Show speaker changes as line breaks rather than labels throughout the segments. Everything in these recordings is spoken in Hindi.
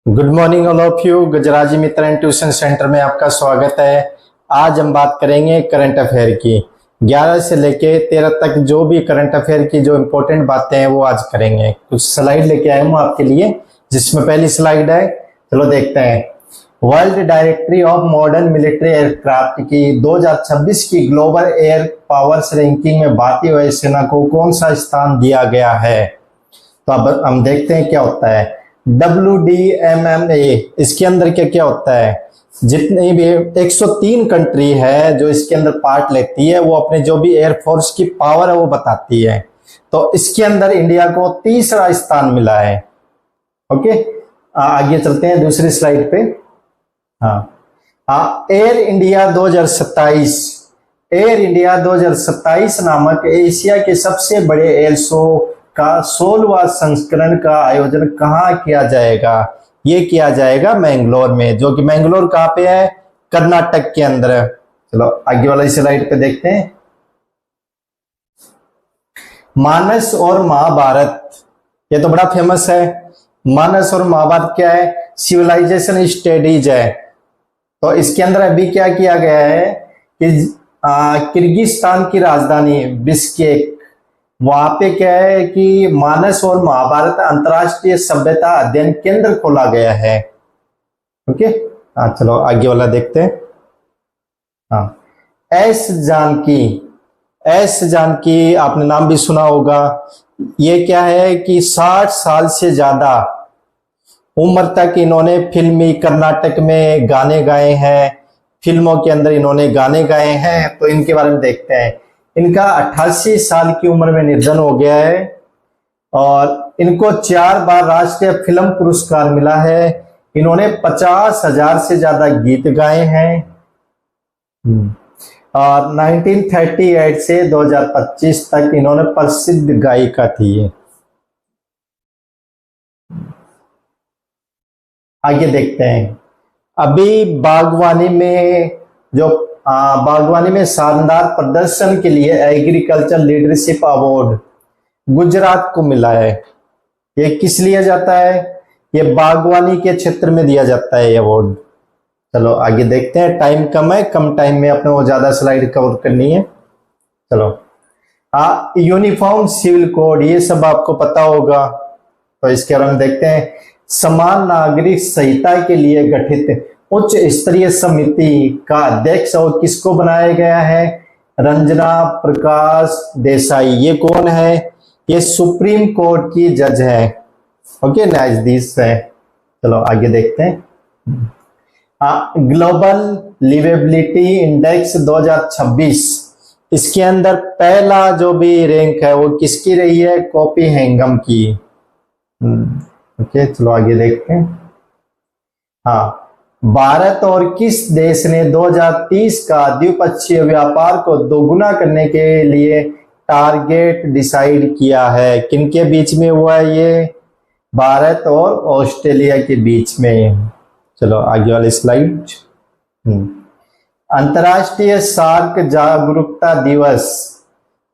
Good morning all of you. Gajraji Mitra tuition centre में आपका स्वागत है। आज हम बात करेंगे करंट अफेयर की। 11 से लेके 13 तक जो भी करंट अफेयर की जो इम्पोर्टेंट बातें हैं वो आज करेंगे। कुछ स्लाइड लेके आए हूँ आपके लिए, जिसमें पहली स्लाइड है, चलो देखते हैं। World directory of modern military aircraft की 2026 की ग्लोबल एयर पावर्स रैंकिंग में भारतीय वायुसेना को कौन सा स्थान दिया गया है? तो अब हम देखते हैं क्या होता है। WDMMA, इसके अंदर क्या क्या होता है? जितनी भी 103 कंट्री है जो इसके अंदर पार्ट लेती है, वो अपने जो भी एयरफोर्स की पावर है वो बताती है। तो इसके अंदर इंडिया को तीसरा स्थान मिला है। ओके, आगे चलते हैं दूसरी स्लाइड पे। एयर इंडिया 2027, एयर इंडिया 2027 नामक एशिया के सबसे बड़े एयर शो का 16वां संस्करण का आयोजन कहाँ किया जाएगा? ये किया जाएगा मैंगलोर में, जो कि मैंगलोर कहाँ पे है? कर्नाटक के अंदर। चलो आगे वाली स्लाइड पे देखते हैं। मानस और महाभारत, ये तो बड़ा फेमस है। मानस और महाभारत क्या है? सिविलाइजेशन स्टडीज है। तो इसके अंदर अभी क्या किया गया है कि किर्गिस्तान की राजधानी बिश्केक, वहां पे क्या है कि मानस और महाभारत अंतरराष्ट्रीय सभ्यता अध्ययन केंद्र खोला गया है। ओके, चलो आगे वाला देखते हैं। एस जानकी, एस जानकी आपने नाम भी सुना होगा। ये क्या है कि 60 साल से ज्यादा उम्र तक इन्होंने फिल्मी कर्नाटक में गाने गाए हैं, फिल्मों के अंदर इन्होंने गाने गाए हैं। तो इनके बारे में देखते हैं। इनका 88 साल की उम्र में निधन हो गया है और इनको 4 बार राष्ट्रीय फिल्म पुरस्कार मिला है। इन्होंने 50,000 से ज्यादा गीत गाए हैं और 1938 से 2025 तक इन्होंने प्रसिद्ध गायिका थी। आगे देखते हैं। अभी बागवानी में शानदार प्रदर्शन के लिए एग्रीकल्चर लीडरशिप अवार्ड गुजरात को मिला है। ये किस लिए जाता है? ये बागवानी के क्षेत्र में दिया जाता है ये अवार्ड। चलो आगे देखते हैं। टाइम कम है, कम टाइम में अपने को ज्यादा स्लाइड कवर करनी है। चलो, यूनिफॉर्म सिविल कोड, ये सब आपको पता होगा। तो इसके बारे में देखते हैं। समान नागरिक संहिता के लिए गठित उच्च स्तरीय समिति का अध्यक्ष और किसको बनाया गया है? रंजना प्रकाश देसाई। ये कौन है? ये सुप्रीम कोर्ट की जज है। ओके, न्यायाधीश है। चलो आगे देखते हैं। ग्लोबल लिवेबिलिटी इंडेक्स 2026, इसके अंदर पहला जो भी रैंक है वो किसकी रही है? कोपेनहेगन की। ओके, चलो आगे देखते हैं। भारत और किस देश ने 2030 का द्विपक्षीय व्यापार को दोगुना करने के लिए टारगेट डिसाइड किया है? किनके बीच में हुआ है ये? भारत और ऑस्ट्रेलिया के बीच में। चलो आगे वाली स्लाइड। अंतर्राष्ट्रीय सार्क जागरूकता दिवस,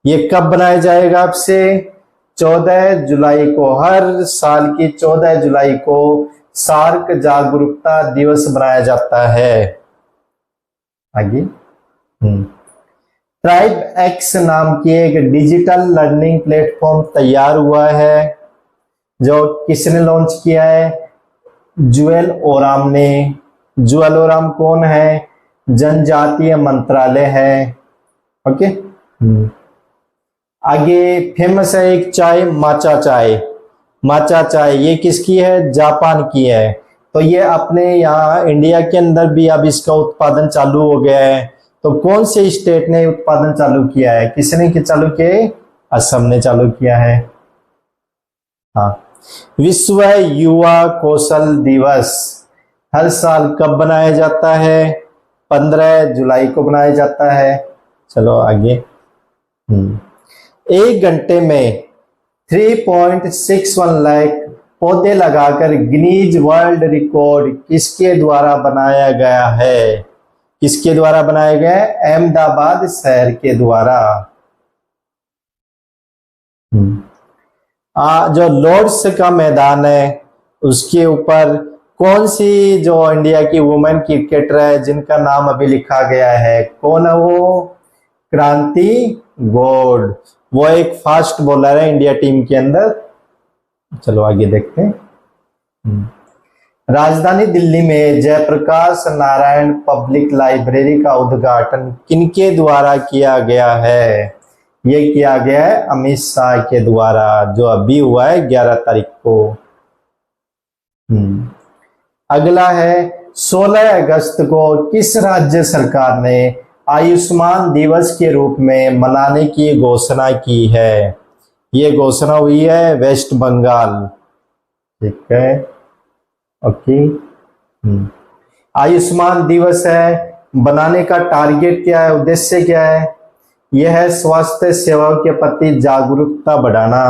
ये कब बनाया जाएगा? आपसे 14 जुलाई को, हर साल की 14 जुलाई को सार्क जागरूकता दिवस बनाया जाता है। आगे, ट्राइब एक्स नाम की एक डिजिटल लर्निंग प्लेटफॉर्म तैयार हुआ है। जो किसने लॉन्च किया है? जुएल ओराम ने। जुएल ओराम कौन है? जनजातीय मंत्रालय है। ओके, आगे फेमस है एक चाय, माचा चाय। माचा चाय ये किसकी है? जापान की है। तो ये अपने यहाँ इंडिया के अंदर भी अब इसका उत्पादन चालू हो गया है। तो कौन से स्टेट ने उत्पादन चालू किया है? किसने चालू किया है? असम ने चालू किया है। विश्व युवा कौशल दिवस हर साल कब बनाया जाता है? 15 जुलाई को बनाया जाता है। चलो आगे। 1 घंटे में 3.61 लाख पौधे लगाकर गिनीज वर्ल्ड रिकॉर्ड किसके द्वारा बनाया गया है? किसके द्वारा बनाया गया है? अहमदाबाद शहर के द्वारा। जो लॉर्ड्स का मैदान है उसके ऊपर कौन सी जो इंडिया की वुमेन क्रिकेटर है जिनका नाम अभी लिखा गया है, कौन है वो? क्रांति गौड़। वो एक फास्ट बॉलर है इंडिया टीम के अंदर। चलो आगे देखते हैं। राजधानी दिल्ली में जयप्रकाश नारायण पब्लिक लाइब्रेरी का उद्घाटन किनके द्वारा किया गया है? ये किया गया है अमित शाह के द्वारा, जो अभी हुआ है 11 तारीख को। अगला है 16 अगस्त को किस राज्य सरकार ने आयुष्मान दिवस के रूप में मनाने की घोषणा की है? ये घोषणा हुई है वेस्ट बंगाल। ठीक है, ओके। आयुष्मान दिवस है, बनाने का टारगेट क्या है, उद्देश्य क्या है? यह है स्वास्थ्य सेवाओं के प्रति जागरूकता बढ़ाना।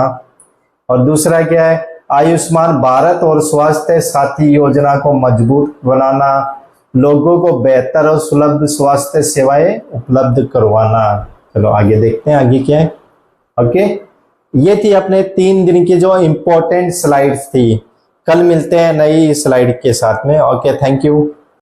और दूसरा क्या है? आयुष्मान भारत और स्वास्थ्य साथी योजना को मजबूत बनाना, लोगों को बेहतर और सुलभ स्वास्थ्य सेवाएं उपलब्ध करवाना। चलो आगे देखते हैं आगे क्या है। ओके, ये थी अपने 3 दिन की जो इम्पोर्टेंट स्लाइड्स थी। कल मिलते हैं नई स्लाइड के साथ में। Okay, thank you.